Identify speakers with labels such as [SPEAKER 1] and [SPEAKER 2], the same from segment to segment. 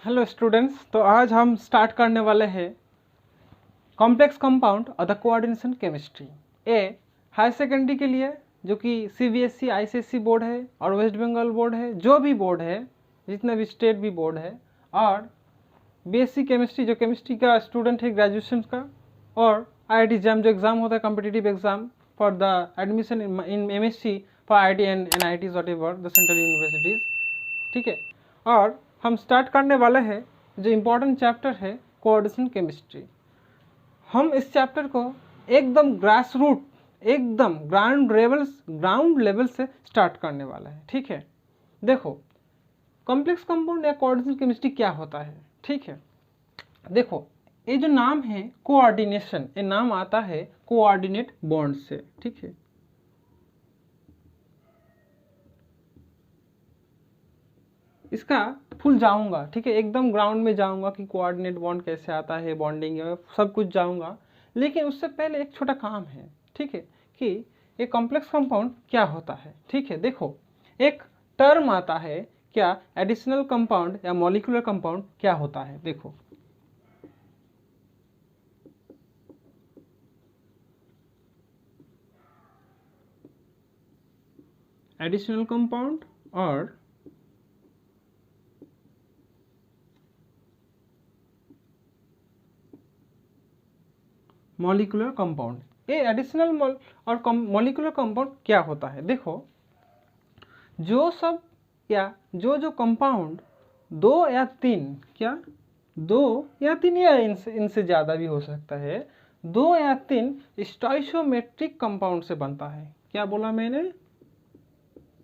[SPEAKER 1] Hello students, तो आज हम स्टार्ट करने वाले हैं कॉम्प्लेक्स कंपाउंड और the coordination chemistry. Higher secondary के लिए, जो कि सीबीएसई आईसीएसई बोर्ड है और वेस्ट बंगाल बोर्ड है, जो भी बोर्ड है, जितने भी स्टेट भी बोर्ड है, और बीएससी केमिस्ट्री जो केमिस्ट्री का स्टूडेंट है ग्रेजुएशन का, और आईआईटी जैम जो एग्ज़ाम होता है competitive exam for the admission in MSc for IIT and NITs whatever the central universities. ठीक है, और हम स्टार्ट करने वाले हैं जो इम्पोर्टेंट चैप्टर है कोऑर्डिनेशन केमिस्ट्री। हम इस चैप्टर को एकदम ग्रास रूट, एकदम ग्राउंड लेवल से स्टार्ट करने वाला है। ठीक है, देखो कॉम्प्लेक्स कंपाउंड या कोऑर्डिनेशन केमिस्ट्री क्या होता है। ठीक है, देखो ये जो नाम है कोऑर्डिनेशन, ये नाम आता है कोऑर्डिनेट बॉन्ड से। ठीक है, इसका फुल जाऊंगा, ठीक है, एकदम ग्राउंड में जाऊंगा कि कोऑर्डिनेट बॉन्ड कैसे आता है, बॉन्डिंग है, सब कुछ जाऊंगा। लेकिन उससे पहले एक छोटा काम है, ठीक है, कि ये कॉम्प्लेक्स कंपाउंड क्या होता है। ठीक है, देखो एक टर्म आता है क्या, एडिशनल कंपाउंड या मॉलिक्यूलर कंपाउंड क्या होता है। देखो एडिशनल कंपाउंड और मॉलिक्यूलर कंपाउंड, ये एडिशनल और मॉलिक्यूलर कंपाउंड क्या होता है। देखो जो सब या जो कंपाउंड दो या तीन, क्या दो या तीन या इनसे ज़्यादा भी हो सकता है, दो या तीन स्टोइशियोमेट्रिक कंपाउंड से बनता है। क्या बोला मैंने,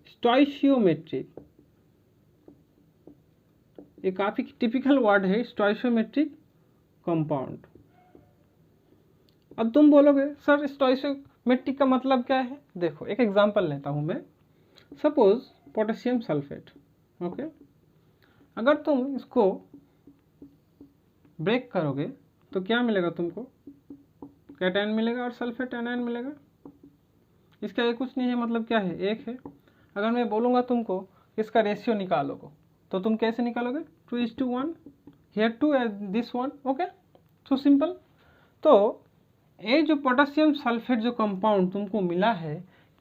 [SPEAKER 1] स्टोइशियोमेट्रिक। ये काफ़ी टिपिकल वर्ड है, स्टोइशियोमेट्रिक कंपाउंड। अब तुम बोलोगे सर स्टोइशियोमेट्रिक का मतलब क्या है। देखो एक एग्जांपल लेता हूँ मैं, सपोज पोटेशियम सल्फेट। ओके, अगर तुम इसको ब्रेक करोगे तो क्या मिलेगा तुमको, कैटायन मिलेगा और सल्फेट एनायन मिलेगा। इसका ये कुछ नहीं है, मतलब क्या है, एक है। अगर मैं बोलूँगा तुमको इसका रेशियो निकालोगे तो तुम कैसे निकालोगे, 2:1, here 2 this 1। Okay, so simple. तो ये जो पोटेशियम सल्फेट जो कंपाउंड तुमको मिला है,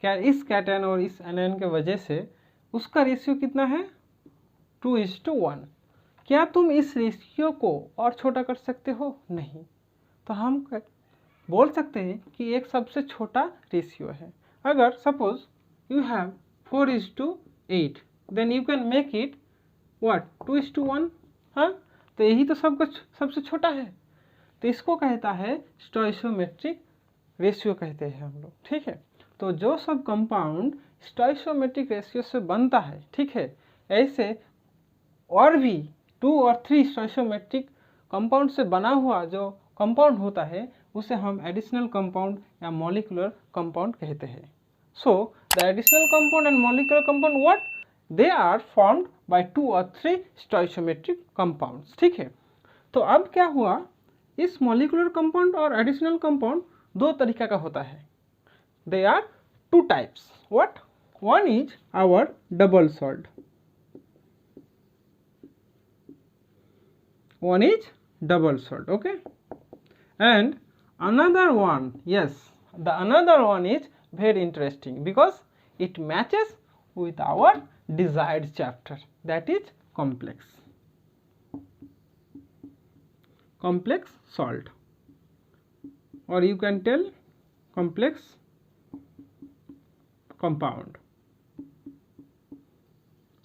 [SPEAKER 1] क्या इस कैटायन और इस एनायन के वजह से उसका रेशियो कितना है, 2:1। क्या तुम इस रेशियो को और छोटा कर सकते हो, नहीं। तो हम बोल सकते हैं कि एक सबसे छोटा रेशियो है। अगर suppose you have 4:8, then you can make it what, 2:1। हाँ, तो यही तो सब कुछ सबसे छोटा है, तो इसको कहता है स्टोइशियोमेट्रिक रेशियो कहते हैं हम लोग। ठीक है, तो जो सब कंपाउंड स्टोइशियोमेट्रिक रेशियो से बनता है, ठीक है, ऐसे और भी 2 और 3 स्टोइशियोमेट्रिक कंपाउंड से बना हुआ जो कंपाउंड होता है उसे हम एडिशनल कंपाउंड या मॉलिक्यूलर कंपाउंड कहते हैं। So the additional compound and molecular compound what, they are formed by 2 और 3 स्टोइशियोमेट्रिक कंपाउंड्स। ठीक है, तो अब क्या हुआ, इस मॉलिक्यूलर कंपाउंड और एडिशनल कंपाउंड दो तरीका का होता है। They are two types. What, one is our double salt, one is double salt. Okay, and another one, yes, the another one is very interesting because it matches with our desired chapter, that is complex salt, or you can tell complex compound.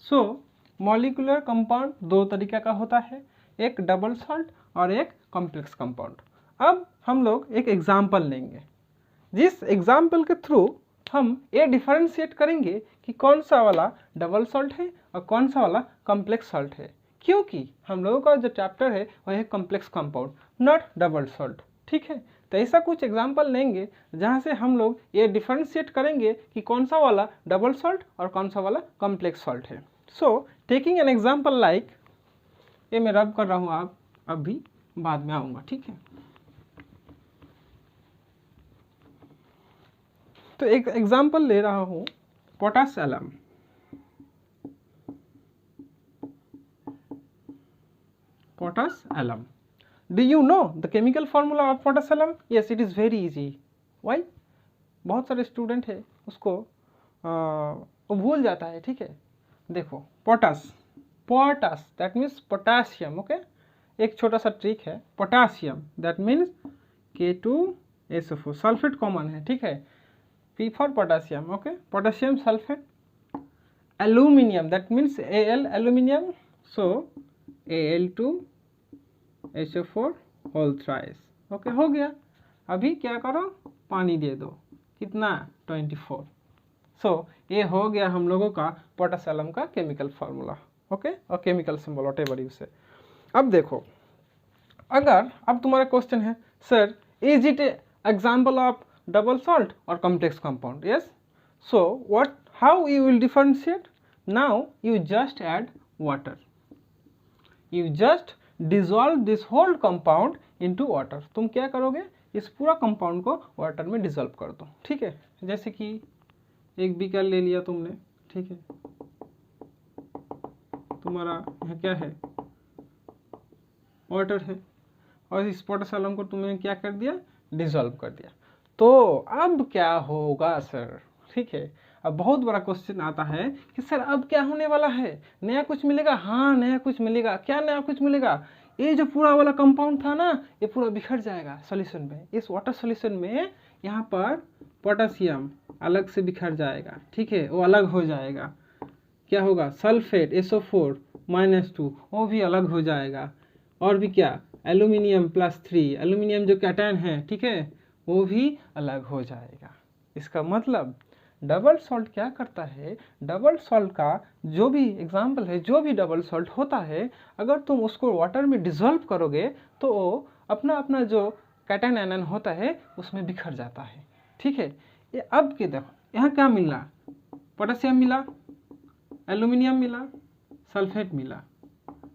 [SPEAKER 1] So molecular compound दो तरीके का होता है, एक double salt और एक complex compound. अब हम लोग एक एग्जाम्पल लेंगे, जिस एग्जाम्पल के थ्रू हम ये डिफरेंशिएट करेंगे कि कौन सा वाला डबल सॉल्ट है और कौन सा वाला कॉम्प्लेक्स सॉल्ट है, क्योंकि हम लोगों का जो चैप्टर है वह है complex compound, not double salt. ठीक है, तो ऐसा कुछ एग्जाम्पल लेंगे जहाँ से हम लोग ये डिफरेंशिएट करेंगे कि कौन सा वाला डबल सॉल्ट और कौन सा वाला कॉम्प्लेक्स सॉल्ट है। So taking an example like, ये मैं रब कर रहा हूँ, आप अभी बाद में आऊँगा। ठीक है, तो एक एग्जाम्पल ले रहा हूँ, potash alum. potash alum. Do you know the chemical formula of potash alum? Yes, it is very easy. Why? बहुत सारे स्टूडेंट है उसको वो भूल जाता है, ठीक है। देखो potash, potash that means potassium, okay. एक छोटा सा ट्रिक है, potassium that means K2SO4, sulphate common है, ठीक है। P for potassium, okay, potassium sulphate. Aluminium that means Al, aluminium, so Al2SO4 whole thrice, okay, हो गया। अभी क्या करो, पानी दे दो, कितना 24। सो ये हो गया हम लोगों का पोटाश एलम का केमिकल फार्मूला, ओके, और chemical symbol whatever you say. अब देखो, अगर अब तुम्हारा क्वेश्चन है sir is it example of double salt और complex compound? Yes, so what, how you will differentiate? Now you just add water, you just dissolve this whole compound into water. तुम क्या करोगे, इस पूरा कंपाउंड को water में dissolve कर दो, ठीक है। जैसे कि एक बीकर ले लिया तुमने, ठीक है, तुम्हारा यहाँ क्या है, वाटर है, और इस पोटाश एलम को तुमने क्या कर दिया, डिजॉल्व कर दिया। तो अब क्या होगा सर, ठीक है। अब बहुत बड़ा क्वेश्चन आता है कि सर अब क्या होने वाला है, नया कुछ मिलेगा? हाँ, नया कुछ मिलेगा। क्या नया कुछ मिलेगा? ये जो पूरा वाला कंपाउंड था ना, ये पूरा बिखर जाएगा सॉल्यूशन में। इस वाटर सॉल्यूशन में यहाँ पर पोटासियम अलग से बिखर जाएगा, ठीक है, वो अलग हो जाएगा। क्या होगा, सल्फेट SO4 -2 वो भी अलग हो जाएगा। और भी क्या, एल्यूमिनियम +3, एल्यूमिनियम जो कैटायन है, ठीक है, वो भी अलग हो जाएगा। इसका मतलब डबल सॉल्ट क्या करता है, डबल सॉल्ट का जो भी एग्जाम्पल है, जो भी डबल सॉल्ट होता है, अगर तुम उसको वाटर में डिजॉल्व करोगे तो वो अपना अपना जो कैटायन आयन होता है उसमें बिखर जाता है, ठीक है। ये अब के देखो यहाँ क्या मिला, पोटेशियम मिला, एल्यूमिनियम मिला, सल्फेट मिला,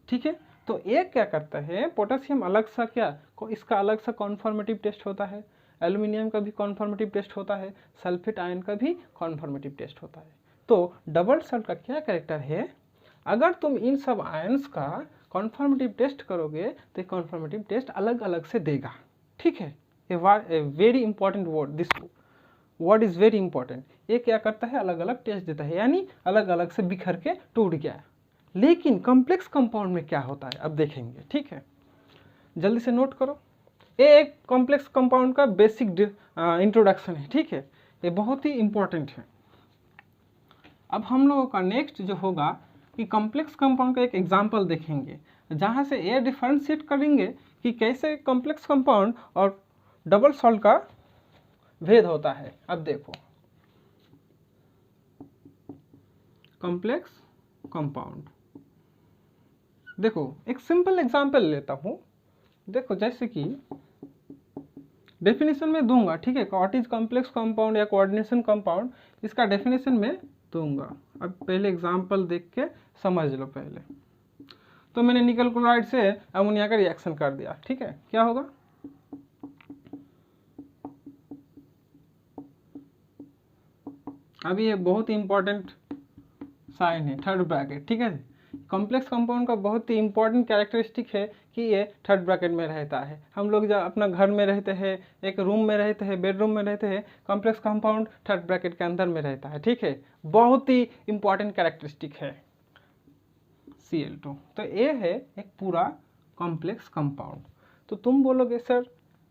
[SPEAKER 1] ठीक है। तो ये क्या करता है, पोटेशियम अलग सा क्या, इसका अलग सा कॉन्फॉर्मेटिव टेस्ट होता है, एल्यूमिनियम का भी कॉन्फॉर्मेटिव टेस्ट होता है, सल्फेट आयन का भी कॉन्फॉर्मेटिव टेस्ट होता है। तो डबल सॉल्ट का क्या कैरेक्टर है, अगर तुम इन सब आयन्स का कॉन्फॉर्मेटिव टेस्ट करोगे तो कॉन्फॉर्मेटिव टेस्ट अलग अलग से देगा, ठीक है। A very important word, this word is very important. ये क्या करता है, अलग अलग टेस्ट देता है, यानी अलग अलग से बिखर के टूट गया। लेकिन कॉम्प्लेक्स कंपाउंड में क्या होता है अब देखेंगे, ठीक है, जल्दी से नोट करो। ये एक कॉम्प्लेक्स कंपाउंड का बेसिक इंट्रोडक्शन है, ठीक है, ये बहुत ही इंपॉर्टेंट है। अब हम लोगों का नेक्स्ट जो होगा कि कॉम्प्लेक्स कंपाउंड का एक एग्जांपल देखेंगे, जहाँ से ये डिफरेंशिएट करेंगे कि कैसे कॉम्प्लेक्स कंपाउंड और डबल सॉल्ट का भेद होता है। अब देखो कॉम्प्लेक्स कंपाउंड, देखो एक सिंपल एग्जांपल लेता हूँ। देखो जैसे कि डेफिनेशन में दूंगा, ठीक है, व्हाट इज कॉम्प्लेक्स कंपाउंड या कोऑर्डिनेशन कंपाउंड, इसका डेफिनेशन में दूंगा। अब पहले एग्जांपल देख के समझ लो पहले। तो मैंने निकल क्लोराइड से अमोनिया का रिएक्शन कर दिया, ठीक है, क्या होगा, अभी ये बहुत ही इंपॉर्टेंट साइन है, थर्ड ब्रैकेट, ठीक है। कॉम्प्लेक्स कंपाउंड का बहुत ही इंपॉर्टेंट कैरेक्टरिस्टिक है कि ये थर्ड ब्रैकेट में रहता है। हम लोग जब अपना घर में रहते हैं, एक रूम में रहते हैं, बेडरूम में रहते हैं, कॉम्प्लेक्स कंपाउंड थर्ड ब्रैकेट के अंदर में रहता है, ठीक है, बहुत ही इंपॉर्टेंट कैरेक्टरिस्टिक है Cl2। तो ये है एक पूरा कॉम्प्लेक्स कंपाउंड। तो तुम बोलोगे सर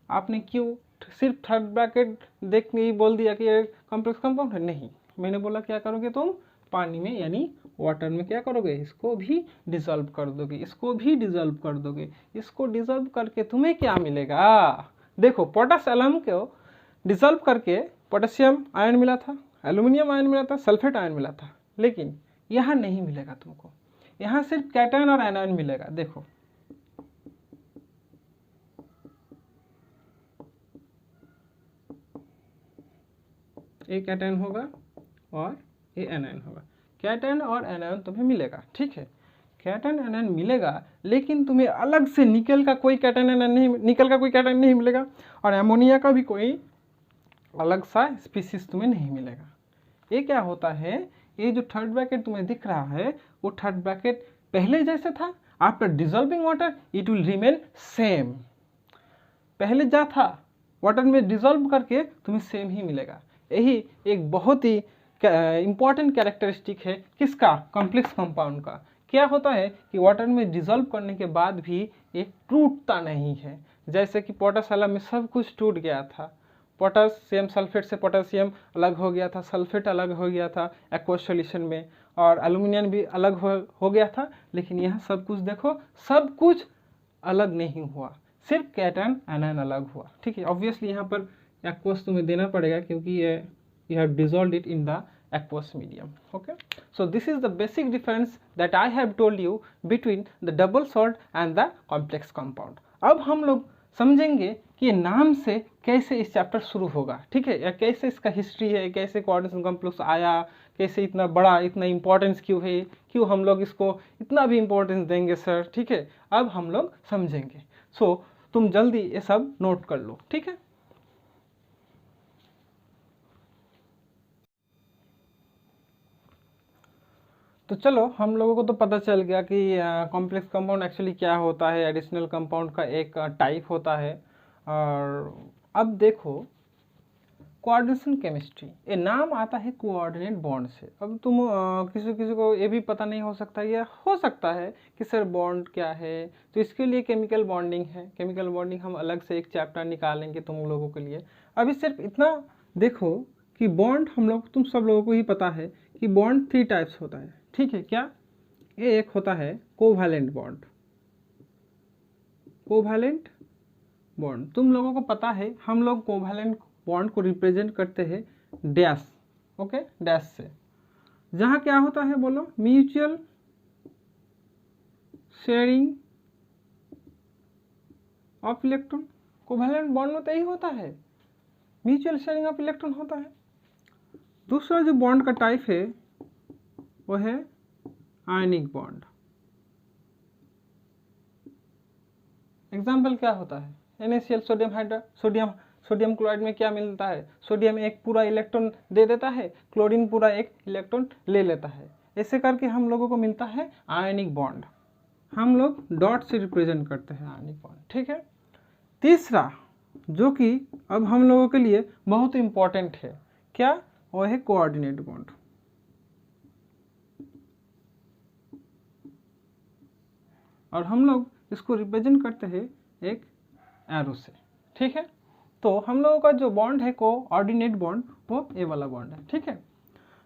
[SPEAKER 1] आपने क्यों सिर्फ थर्ड ब्रैकेट देख के ही बोल दिया कि ये कॉम्प्लेक्स कंपाउंड है? नहीं, मैंने बोला क्या करोगे तुम, पानी में यानी वाटर में क्या करोगे, इसको भी डिजॉल्व कर दोगे, इसको भी डिजॉल्व कर दोगे। इसको डिजॉल्व करके तुम्हें क्या मिलेगा, देखो पोटाश एलम को डिजॉल्व करके पोटेशियम आयन मिला था, एल्यूमिनियम आयन मिला था, सल्फेट आयन मिला था, लेकिन यहाँ नहीं मिलेगा तुमको, यहाँ सिर्फ कैटायन और एनायन मिलेगा। देखो एक कैटायन होगा और ये एनायन होगा, कैटायन और एनायन तुम्हें मिलेगा, ठीक है, कैटायन एनायन मिलेगा, लेकिन तुम्हें अलग से निकल का कोई कैटायन एनायन नहीं, निकल का कोई कैटायन नहीं मिलेगा, और एमोनिया का भी कोई अलग सा स्पीसीज तुम्हें नहीं मिलेगा। ये क्या होता है, ये जो थर्ड ब्रैकेट तुम्हें दिख रहा है वो थर्ड ब्रैकेट पहले जैसे था, after dissolving water it will remain same. पहले जा था वाटर में डिजॉल्व करके तुम्हें सेम ही मिलेगा। यही एक बहुत ही इंपॉर्टेंट कैरेक्टरिस्टिक है किसका, कॉम्प्लेक्स कंपाउंड का। क्या होता है कि वाटर में डिजॉल्व करने के बाद भी ये टूटता नहीं है। जैसे कि पोटासियम में सब कुछ टूट गया था, पोटासियम सल्फेट से पोटासियम अलग हो गया था, सल्फेट अलग हो गया था एक्वस सॉल्यूशन में, और एल्यूमिनियम भी अलग हो गया था। लेकिन यहाँ सब कुछ देखो, सब कुछ अलग नहीं हुआ, सिर्फ कैटायन एनायन अलग हुआ। ठीक है, ऑब्वियसली यहाँ पर एक्वस तुम्हें देना पड़ेगा क्योंकि ये you have dissolved it in the aqueous medium. Okay, so this is the basic difference that I have told you between the double salt and the complex compound. अब हम लोग समझेंगे कि नाम से कैसे इस चैप्टर शुरू होगा, ठीक है, या कैसे इसका हिस्ट्री है, कैसे कोऑर्डिनेशन कॉम्प्लेक्स आया, कैसे इतना बड़ा, इतना इंपॉर्टेंस क्यों है, क्यों हम लोग इसको इतना भी इंपॉर्टेंस देंगे सर। ठीक है, अब हम लोग समझेंगे। सो तुम जल्दी ये सब नोट कर लो, ठीक है। तो चलो, हम लोगों को तो पता चल गया कि कॉम्प्लेक्स कंपाउंड एक्चुअली क्या होता है, एडिशनल कंपाउंड का एक टाइप होता है। और अब देखो कोऑर्डिनेशन केमिस्ट्री, ये नाम आता है कोऑर्डिनेट बॉन्ड से। अब तुम किसी किसी को ये भी पता नहीं हो सकता, या हो सकता है कि सर बॉन्ड क्या है, तो इसके लिए केमिकल बॉन्डिंग है। केमिकल बॉन्डिंग हम अलग से एक चैप्टर निकालेंगे तुम लोगों के लिए। अभी सिर्फ इतना देखो कि बॉन्ड हम लोग, तुम सब लोगों को ही पता है कि बॉन्ड 3 टाइप्स होता है, ठीक है। क्या ये एक होता है कोवैलेंट बॉन्ड, कोवैलेंट बॉन्ड तुम लोगों को पता है, हम लोग कोवैलेंट बॉन्ड को रिप्रेजेंट करते हैं डैश, ओके, डैश से, जहां क्या होता है बोलो, mutual sharing of electron. Covalent bond में तो यही होता है, म्यूचुअल शेयरिंग ऑफ इलेक्ट्रॉन होता है। दूसरा जो बॉन्ड का टाइप है वो है आयनिक बॉन्ड। एग्जाम्पल क्या होता है, NaCl सोडियम क्लोराइड में क्या मिलता है, सोडियम एक पूरा इलेक्ट्रॉन दे देता है, क्लोरीन पूरा एक इलेक्ट्रॉन ले लेता है। ऐसे करके हम लोगों को मिलता है आयनिक बॉन्ड। हम लोग डॉट से रिप्रेजेंट करते हैं आयनिक बॉन्ड, ठीक है। तीसरा जो कि अब हम लोगों के लिए बहुत इंपॉर्टेंट है, क्या, वो है कोऑर्डिनेट बॉन्ड। और हम लोग इसको रिप्रेजेंट करते हैं एक एरो से, ठीक है। तो हम लोगों का जो बॉन्ड है कोऑर्डिनेट बॉन्ड, वो ए वाला बॉन्ड है, ठीक है।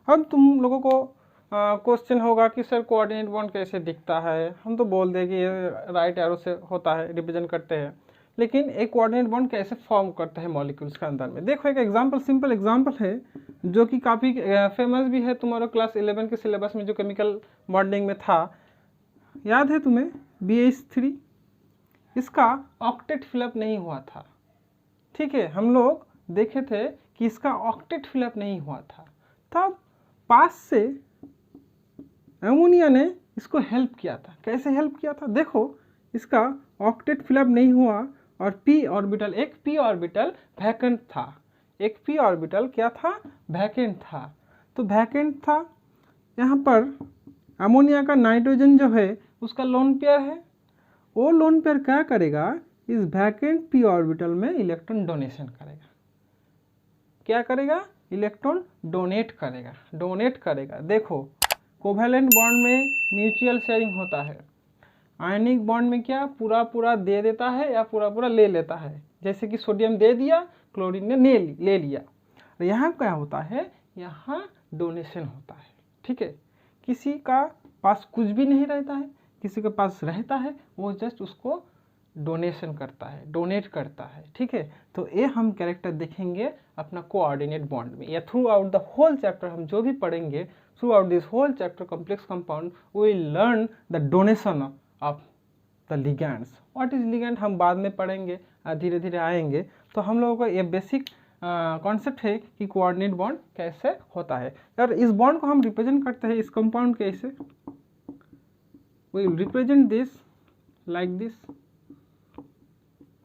[SPEAKER 1] अब तुम लोगों को क्वेश्चन होगा कि सर कोऑर्डिनेट बॉन्ड कैसे दिखता है। हम तो बोल दें कि ये राइट एरो से होता है, रिप्रेजेंट करते हैं, लेकिन एक कोऑर्डिनेट बॉन्ड कैसे फॉर्म करता है मॉलिक्यूल्स के अंदर में। देखो एक एग्जांपल, सिंपल एग्जांपल है जो कि काफ़ी फेमस भी है, तुम्हारा क्लास 11 के सिलेबस में जो केमिकल बॉन्डिंग में था, याद है तुम्हें, BH3। इसका ऑक्टेट फिलअप नहीं हुआ था, ठीक है। हम लोग देखे थे कि इसका ऑक्टेट फिलअप नहीं हुआ था, तब पास से अमोनिया ने इसको हेल्प किया था। कैसे हेल्प किया था, देखो इसका ऑक्टेट फिलअप नहीं हुआ और p ऑर्बिटल, एक p ऑर्बिटल वैकेंट था, एक p ऑर्बिटल क्या था, वैकेंट था। तो वैकेंट था, यहाँ पर अमोनिया का नाइट्रोजन जो है उसका लोन पेयर है, वो लोन पेयर क्या करेगा, इस वैकेंट p ऑर्बिटल में इलेक्ट्रॉन डोनेशन करेगा। क्या करेगा, इलेक्ट्रॉन डोनेट करेगा, डोनेट करेगा। देखो कोवैलेंट बॉन्ड में म्यूचुअल शेयरिंग होता है, आयनिक बॉन्ड में क्या पूरा पूरा दे देता है या पूरा पूरा ले लेता है। जैसे कि सोडियम दे दिया, क्लोरीन ने ले लिया। यहाँ क्या होता है, यहाँ डोनेशन होता है, ठीक है। किसी का पास कुछ भी नहीं रहता है, किसी के पास रहता है, वो जस्ट उसको डोनेशन करता है, डोनेट करता है, ठीक है। तो ये हम कैरेक्टर देखेंगे अपना कोऑर्डिनेट बॉन्ड में, या throughout the whole chapter हम जो भी पढ़ेंगे, throughout this whole chapter complex compound we will learn the donation of the ligands. What is ligand हम बाद में पढ़ेंगे, धीरे धीरे आएंगे। तो हम लोगों को ये बेसिक कॉन्सेप्ट है कि कोऑर्डिनेट बॉन्ड कैसे होता है। और इस बॉन्ड को हम रिप्रेजेंट करते हैं इस कंपाउंड के ऐसे, we will represent this like this,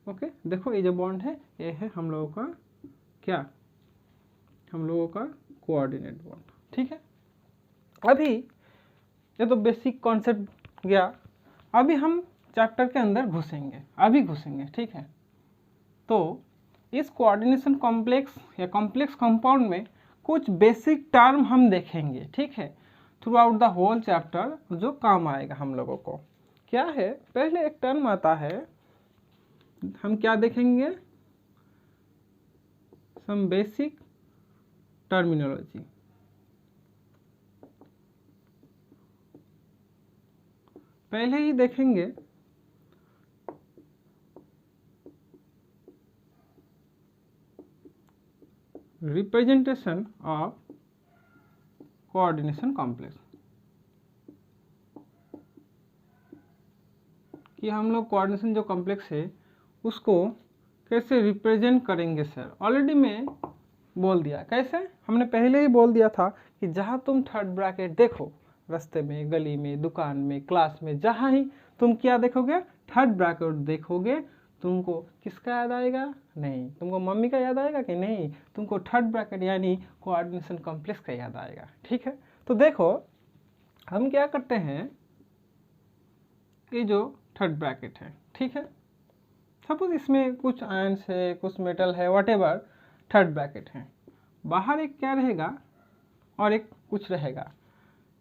[SPEAKER 1] okay. देखो ये जो बॉन्ड है ये है हम लोगों का क्या, हम लोगों का कोऑर्डिनेट बॉन्ड, ठीक है। अभी ये तो बेसिक कॉन्सेप्ट गया। अभी हम चैप्टर के अंदर घुसेंगे, अभी घुसेंगे, ठीक है। तो इस कोऑर्डिनेशन कॉम्प्लेक्स या कॉम्प्लेक्स कंपाउंड में कुछ बेसिक टर्म हम देखेंगे, ठीक है, throughout the whole chapter, जो काम आएगा हम लोगों को। क्या है, पहले एक टर्म आता है, हम क्या देखेंगे, सम बेसिक टर्मिनोलॉजी। पहले ही देखेंगे रिप्रेजेंटेशन ऑफ कोऑर्डिनेशन कॉम्प्लेक्स, कि हम लोग कोऑर्डिनेशन जो कॉम्प्लेक्स है उसको कैसे रिप्रेजेंट करेंगे सर। ऑलरेडी मैं बोल दिया, कैसे, हमने पहले ही बोल दिया था कि जहाँ तुम थर्ड ब्रैकेट देखो, रास्ते में, गली में, दुकान में, क्लास में, जहाँ ही तुम क्या देखोगे, थर्ड ब्रैकेट देखोगे, तुमको किसका याद आएगा, नहीं, तुमको मम्मी का याद आएगा कि नहीं, तुमको थर्ड ब्रैकेट यानी कोऑर्डिनेशन कॉम्प्लेक्स का याद आएगा, ठीक है। तो देखो हम क्या करते हैं, ये जो थर्ड ब्रैकेट है, ठीक है, सपोज इसमें कुछ आयंस है, कुछ मेटल है, व्हाटएवर, थर्ड ब्रैकेट है, बाहर एक क्या रहेगा और एक कुछ रहेगा,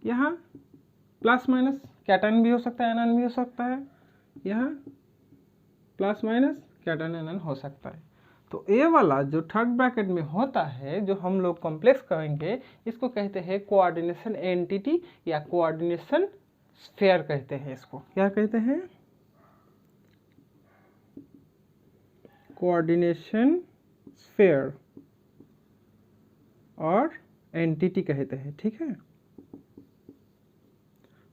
[SPEAKER 1] यहाँ प्लस माइनस कैटायन भी हो सकता है, एनायन भी हो सकता है, यहाँ प्लस माइनस कैटायन एनायन हो सकता है। तो ये वाला जो थर्ड ब्रैकेट में होता है, जो हम लोग कॉम्प्लेक्स करेंगे, इसको कहते हैं कोऑर्डिनेशन एंटिटी या कोऑर्डिनेशन स्फीयर कहते हैं। इसको क्या कहते हैं, कोऑर्डिनेशन स्फीयर और एंटिटी कहते हैं, ठीक है।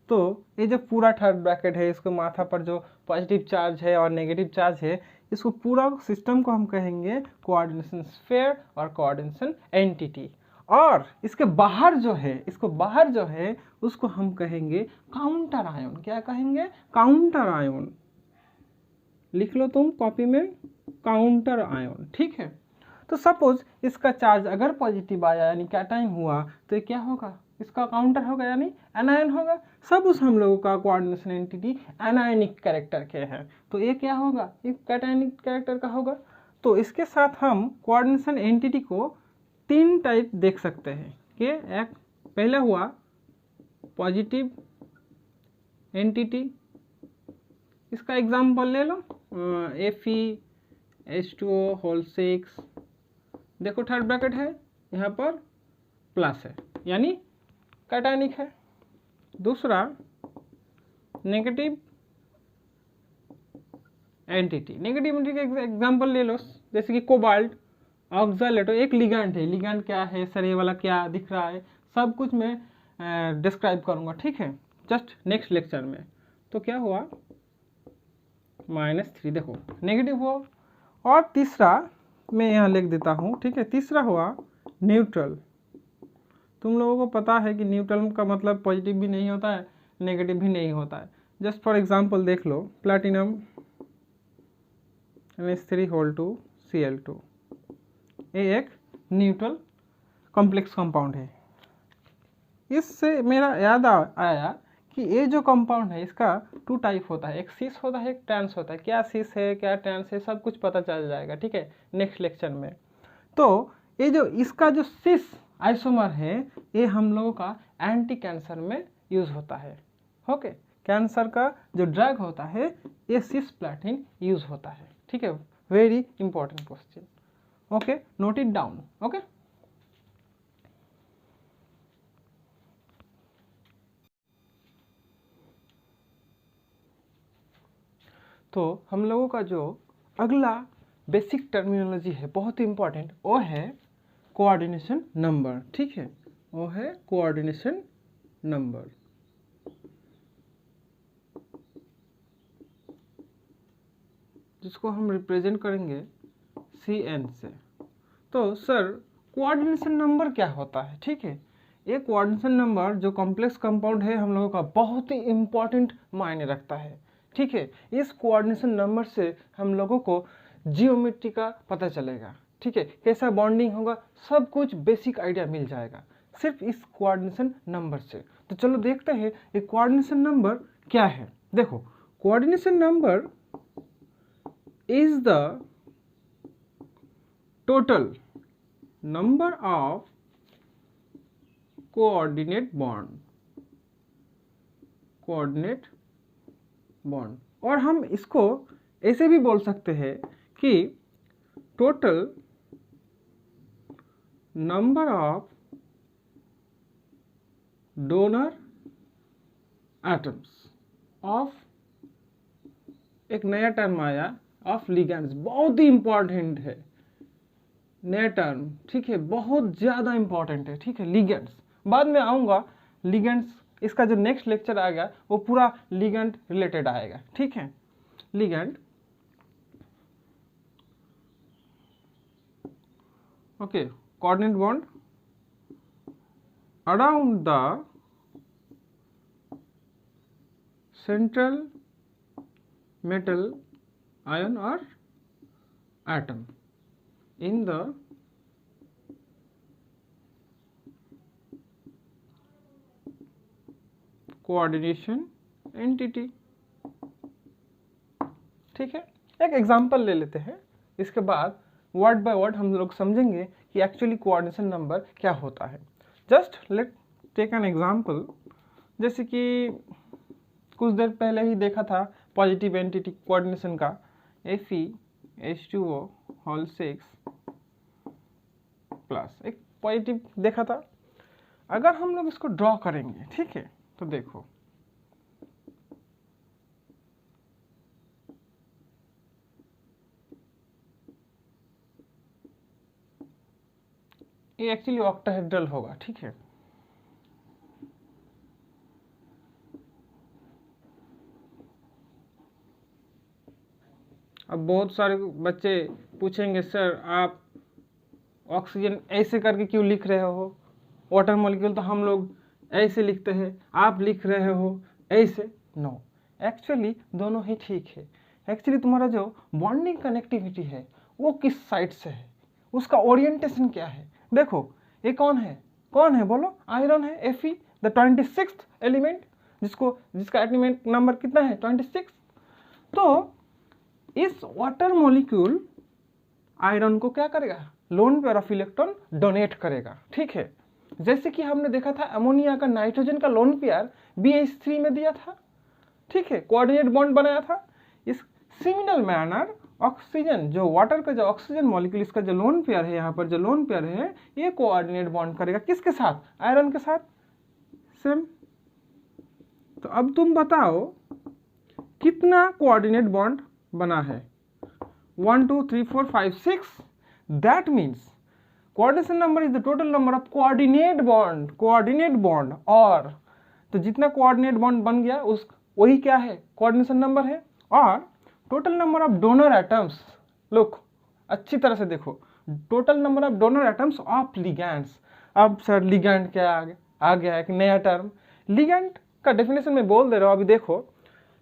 [SPEAKER 1] तो ये जो पूरा थर्ड ब्रैकेट है, इसको माथा पर जो पॉजिटिव चार्ज है और नेगेटिव चार्ज है, इसको पूरा सिस्टम को हम कहेंगे कोऑर्डिनेशन स्फीयर और कोऑर्डिनेशन एंटिटी। और इसके बाहर जो है, इसको बाहर जो है उसको हम कहेंगे काउंटर आयन। क्या कहेंगे, काउंटर आयन। लिख लो तुम कॉपी में, काउंटर आयन, ठीक है। तो सपोज इसका चार्ज अगर पॉजिटिव आया यानी कैटायन हुआ, तो ये क्या होगा, इसका काउंटर होगा यानी एनायन होगा। सब उस हम लोगों का कोऑर्डिनेशन एंटिटी एनायनिक कैरेक्टर के हैं, तो ये क्या होगा, ये कैटायनिक कैरेक्टर का होगा। तो इसके साथ हम कोऑर्डिनेशन एंटिटी को तीन टाइप देख सकते हैं कि एक पहले हुआ पॉजिटिव एंटिटी, इसका एग्जाम्पल ले लो, FeH2O होल 6, देखो थर्ड ब्रैकेट है, यहाँ पर प्लस है यानी कैटायनिक है। दूसरा नेगेटिव एंटिटी, नेगेटिव एंटिटी का एग्जांपल ले लो, जैसे कि कोबाल्ट ऑक्सालेटो, एक लिगैंड है। लिगैंड क्या है सर, ये वाला क्या दिख रहा है, सब कुछ मैं डिस्क्राइब करूंगा, ठीक है, जस्ट नेक्स्ट लेक्चर में। तो क्या हुआ, -3, देखो नेगेटिव हुआ। और तीसरा मैं यहाँ लिख देता हूँ, ठीक है, तीसरा हुआ न्यूट्रल। तुम लोगों को पता है कि न्यूट्रल का मतलब पॉजिटिव भी नहीं होता है, नेगेटिव भी नहीं होता है। जस्ट फॉर एग्जांपल देख लो, प्लैटिनम NH3 2Cl2, ये एक न्यूट्रल कॉम्प्लेक्स कंपाउंड है। इससे मेरा याद आया कि ये जो कंपाउंड है इसका 2 टाइप होता है, एक सिस होता है, एक ट्रांस होता है। क्या सिस है क्या ट्रांस है सब कुछ पता चल जाएगा, ठीक है, नेक्स्ट लेक्चर में। तो ये जो इसका जो सिस आइसोमर है, ये हम लोगों का एंटी कैंसर में यूज होता है। ओके, कैंसर का जो ड्रग होता है ये सिस्प्लैटिन यूज होता है, ठीक है, very important question. Okay, note it down. Okay, तो हम लोगों का जो अगला बेसिक टर्मिनोलॉजी है बहुत ही इंपॉर्टेंट, वो है कोऑर्डिनेशन नंबर, ठीक है, वो है कोऑर्डिनेशन नंबर। जिसको हम रिप्रेजेंट करेंगे CN से। तो सर कोऑर्डिनेशन नंबर क्या होता है, ठीक है, ये कोऑर्डिनेशन नंबर जो कॉम्प्लेक्स कंपाउंड है हम लोगों का बहुत ही इंपॉर्टेंट मायने रखता है, ठीक है। इस कोऑर्डिनेशन नंबर से हम लोगों को जियोमेट्री का पता चलेगा, ठीक है, कैसा बॉन्डिंग होगा, सब कुछ बेसिक आइडिया मिल जाएगा सिर्फ इस कोऑर्डिनेशन नंबर से। तो चलो देखते हैं ये कोऑर्डिनेशन नंबर क्या है। देखो coordination number is the total number of coordinate bond और हम इसको ऐसे भी बोल सकते हैं कि total number of donor atoms of, एक नया टर्म आया ऑफ लिगेंड्स, बहुत ही इंपॉर्टेंट है नया टर्म, ठीक है, बहुत ज़्यादा इंपॉर्टेंट है, ठीक है, लिगेंड्स। बाद में आऊँगा लिगेंड्स, इसका जो नेक्स्ट लेक्चर आएगा वो पूरा लिगेंड रिलेटेड आएगा, ठीक है। Ligand, okay, coordinate bond around the central metal ion or atom in the coordination entity, ठीक है। एक एग्जांपल ले लेते हैं, इसके बाद वर्ड बाय वर्ड हम लोग समझेंगे कि एक्चुअली कोऑर्डिनेशन नंबर क्या होता है। Just let take an example, जैसे कि कुछ देर पहले ही देखा था पॉजिटिव एंटिटी कोऑर्डिनेशन का, FeH2O होल 6 प्लस, एक पॉजिटिव देखा था। अगर हम लोग इसको ड्रॉ करेंगे, ठीक है, तो देखो ये एक्चुअली ऑक्टाहेड्रल होगा, ठीक है। अब बहुत सारे बच्चे पूछेंगे सर आप ऑक्सीजन ऐसे करके क्यों लिख रहे हो, वाटर मॉलिक्यूल तो हम लोग ऐसे लिखते हैं, आप लिख रहे हो ऐसे। नो, एक्चुअली दोनों ही ठीक है। एक्चुअली तुम्हारा जो बॉन्डिंग कनेक्टिविटी है वो किस साइड से है, उसका ओरिएंटेशन क्या है। देखो ये कौन है बोलो, आयरन है, Fe द 26th एलिमेंट, जिसका एलिमेंट नंबर कितना है 26। तो इस वाटर मॉलिक्यूल आयरन को क्या करेगा, loan pair of electron donate करेगा, ठीक है। जैसे कि हमने देखा था अमोनिया का नाइट्रोजन का लोन पेयर BH3 में दिया था, ठीक है, कोऑर्डिनेट बॉन्ड बनाया था। इस सिमिलर मैनर ऑक्सीजन, जो वाटर का जो ऑक्सीजन मॉलिक्यूल, इसका जो लोन पेयर है, यहाँ पर जो लोन पेयर है, ये कोऑर्डिनेट बॉन्ड करेगा किसके साथ, आयरन के साथ, सेम। तो अब तुम बताओ कितना कोऑर्डिनेट बॉन्ड बना है, 1 2 3 4 5 6। That means coordination number is the total number of coordinate bond और तो जितना कोऑर्डिनेट बॉन्ड बन गया उस वही क्या है, कोऑर्डिनेशन नंबर है। और total number of donor atoms, look अच्छी तरह से देखो, total number of donor atoms of ligands. अब सर लिगैंड क्या आ गया एक नया टर्म, लिगैंड का डेफिनेशन में बोल दे रहा हूँ। अभी देखो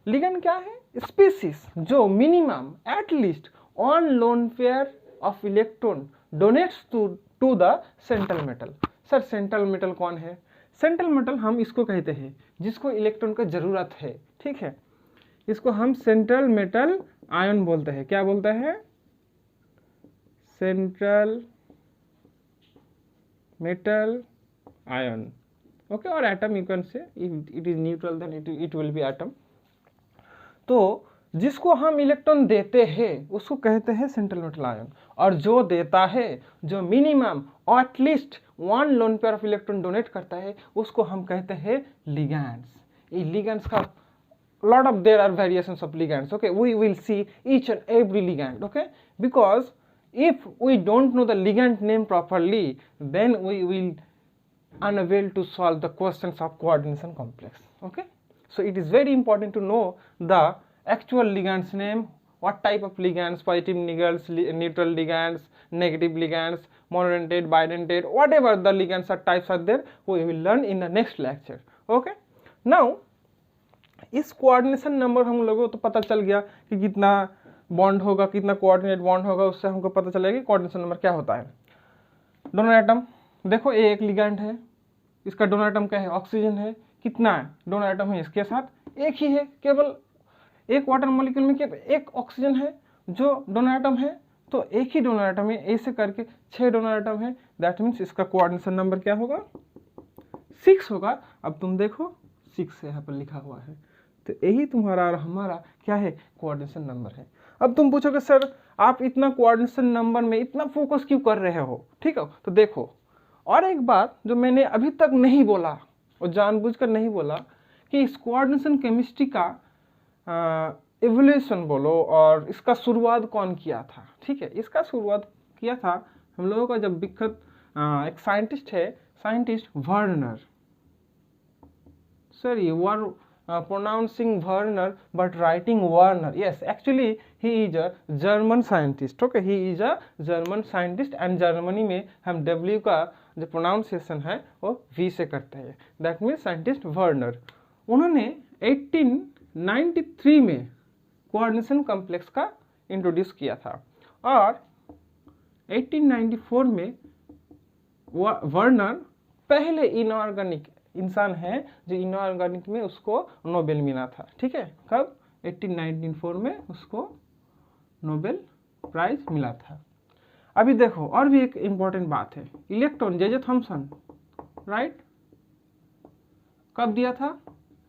[SPEAKER 1] लिगैंड क्या है, स्पीसीज जो minimum at least one lone pair of electron donates to the central metal. Sir central metal कौन है, सेंट्रल मेटल हम इसको कहते हैं जिसको इलेक्ट्रॉन का जरूरत है, ठीक है, इसको हम सेंट्रल मेटल आयन बोलते हैं। क्या बोलते हैं, सेंट्रल मेटल आयन, ओके। और atom you can say it is neutral, then it will be atom. तो जिसको हम इलेक्ट्रॉन देते हैं उसको कहते हैं सेंट्रल मेटल आयन, और जो देता है, जो minimum at least one lone pair of electron donate करता है, उसको हम कहते हैं लिगैंड्स। ये लिगैंड्स का lot of there are variations of ligands, okay, we will see each and every ligand, okay, because if we don't know the ligand name properly, then we will unable to solve the questions of coordination complex, okay. So it is very important to know the actual ligands name, what type of ligands, positive ligands, neutral ligands, negative ligands, monodentate, bidentate, whatever the ligands are types are there, we will learn in the next lecture, okay. Now इस coordination number हम लोगों को तो पता चल गया कि कितना बॉन्ड होगा, कितना कोऑर्डिनेट बॉन्ड होगा, उससे हमको पता चलेगा कि कोऑर्डिनेशन नंबर क्या होता है। डोनर एटम, देखो ये एक लिगैंड है, इसका डोनर एटम क्या है, ऑक्सीजन है, कितना है डोनर एटम है इसके साथ, एक ही है, केवल एक वाटर मॉलिक्यूल में केवल एक ऑक्सीजन है जो डोनर एटम है, तो एक ही डोनर एटम है, ऐसे करके 6 डोनर एटम है। दैट मीन्स इसका कोऑर्डिनेशन नंबर क्या होगा? 6 होगा। अब तुम देखो 6 यहाँ पर लिखा हुआ है, तो यही तुम्हारा और हमारा क्या है? कोऑर्डिनेशन नंबर है। अब तुम पूछोगे सर आप इतना कोऑर्डिनेशन नंबर में इतना फोकस क्यों कर रहे हो? ठीक है, तो देखो और एक बात जो मैंने अभी तक नहीं बोला और जानबूझकर नहीं बोला कि इस कोऑर्डिनेशन केमिस्ट्री का एवोल्यूशन बोलो और इसका शुरुआत कौन किया था। ठीक है, इसका शुरुआत किया था हम लोगों का जब विख्यात एक साइंटिस्ट है, scientist Werner. Sir you are pronouncing Werner but writing Werner. Yes, actually he is a German scientist. Okay, he is a German scientist and Germany में हम W का जो pronunciation है वो V से करते हैं। That means scientist Werner। उन्होंने 1893 में कोऑर्डिनेशन कॉम्प्लेक्स का इंट्रोड्यूस किया था और 1894 में वर्नर पहले इनऑर्गेनिक इंसान है जो इनऑर्गेनिक में उसको नोबेल मिला था। ठीक है, कब? 1894 में उसको नोबेल प्राइज मिला था। अभी देखो और भी एक इम्पॉर्टेंट बात है, इलेक्ट्रॉन जे थॉमसन, राइट, कब दिया था?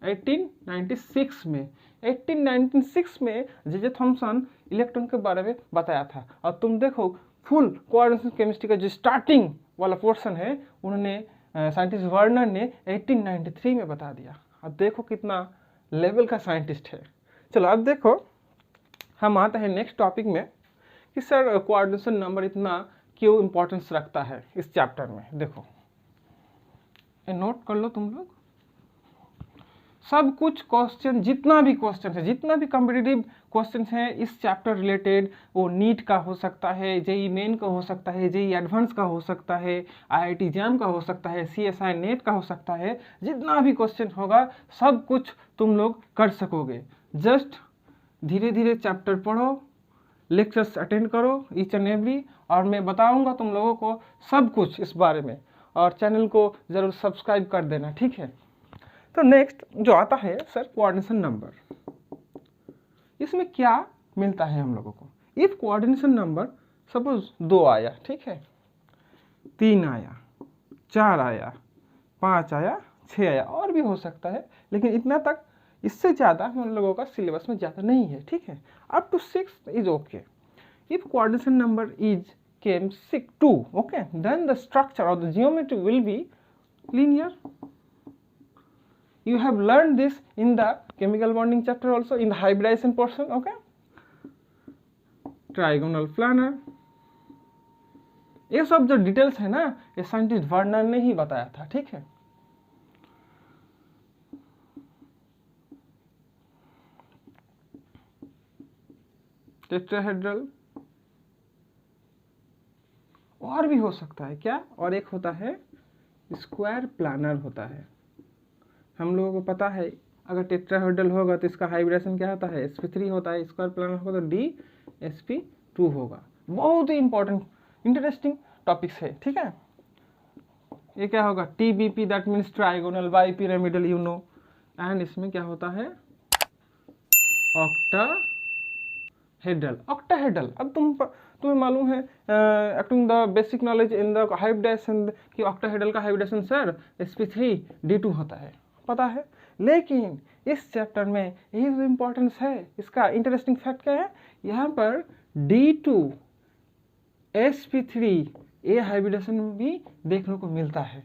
[SPEAKER 1] 1896 में। 1896 में जे थॉमसन इलेक्ट्रॉन के बारे में बताया था। और तुम देखो फुल कोऑर्डिनेशन केमिस्ट्री का जो स्टार्टिंग वाला पोर्शन है उन्होंने साइंटिस्ट वर्नर ने 1893 में बता दिया। अब देखो कितना लेवल का साइंटिस्ट है। चलो अब देखो हम आते हैं नेक्स्ट टॉपिक में कि सर कोऑर्डिनेशन नंबर इतना क्यों इम्पोर्टेंस रखता है इस चैप्टर में। देखो नोट कर लो तुम लोग, सब कुछ क्वेश्चन, जितना भी क्वेश्चन है, जितना भी कॉम्पिटिटिव क्वेश्चन है इस चैप्टर रिलेटेड, वो नीट का हो सकता है, जेई मेन का हो सकता है, जेई एडवांस का हो सकता है, आईआईटी जैम का हो सकता है, सीएसआई नेट का हो सकता है, जितना भी क्वेश्चन होगा सब कुछ तुम लोग कर सकोगे। जस्ट धीरे धीरे चैप्टर पढ़ो, लेक्चर्स अटेंड करो ईच एंड एवरी, और मैं बताऊँगा तुम लोगों को सब कुछ इस बारे में, और चैनल को ज़रूर सब्सक्राइब कर देना। ठीक है, तो नेक्स्ट जो आता है सर कोऑर्डिनेशन नंबर, इसमें क्या मिलता है हम लोगों को? इफ कोऑर्डिनेशन नंबर सपोज 2 आया, ठीक है, 3 आया, 4 आया, 5 आया, 6 आया, और भी हो सकता है, लेकिन इतना तक, इससे ज़्यादा हम लोगों का सिलेबस में ज़्यादा नहीं है। ठीक है, up to 6 is okay. If coordination number is came 2, okay, then the structure और the geometry will be linear. You have learned this in the chemical bonding chapter also, in the hybridization portion. Okay, trigonal planar, ये सब जो details है ना, ये scientist Werner ने ही बताया था। ठीक है, टेट्राहेड्रल और भी हो सकता है क्या? और एक होता है स्क्वायर प्लानर होता है। हम लोगों को पता है अगर टेट्राहेड्रल होगा तो इसका हाइब्रिडेशन क्या होता है? sp3 होता है। स्क्वायर प्लानर होगा तो dsp2 होगा। बहुत ही इंपॉर्टेंट इंटरेस्टिंग टॉपिक्स है। ठीक है, ये क्या होगा? TBP that means trigonal bi pyramidal, you know. And इसमें क्या होता है? ऑक्टाहेड्रल। ऑक्टाहेड्रल, अब तुम्हें मालूम है acting the basic knowledge in the hybridisation कि ऑक्टाहेड्रल का हाइब्रिडेशन सर sp3d2 होता है, पता है। लेकिन इस चैप्टर में यही जो इम्पोर्टेंस है, इसका इंटरेस्टिंग फैक्ट क्या है? यहाँ पर D2 sp3 ये हाइब्रिडेशन भी देखने को मिलता है।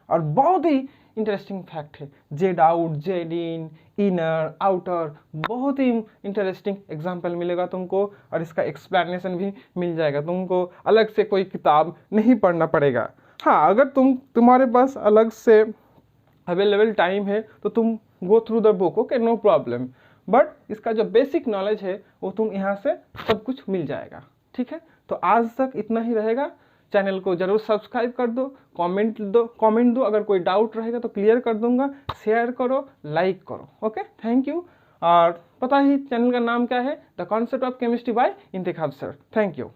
[SPEAKER 1] और बहुत ही इंटरेस्टिंग फैक्ट है, जेड आउट, जेड इन, इनर, आउटर, बहुत ही इंटरेस्टिंग एग्जाम्पल मिलेगा तुमको, और इसका एक्सप्लेनेशन भी मिल जाएगा तुमको। अलग से कोई किताब नहीं पढ़ना पड़ेगा। हाँ, अगर तुम्हारे पास अलग से अवेलेबल टाइम है तो तुम go through the book, okay, no problem. But इसका जो बेसिक नॉलेज है वो तुम यहाँ से सब कुछ मिल जाएगा। ठीक है, तो आज तक इतना ही रहेगा। चैनल को जरूर सब्सक्राइब कर दो, कमेंट दो, अगर कोई डाउट रहेगा तो क्लियर कर दूंगा। शेयर करो, लाइक करो, ओके, थैंक यू। और पता ही चैनल का नाम क्या है? The concept of chemistry by Intikhab sir. Thank you.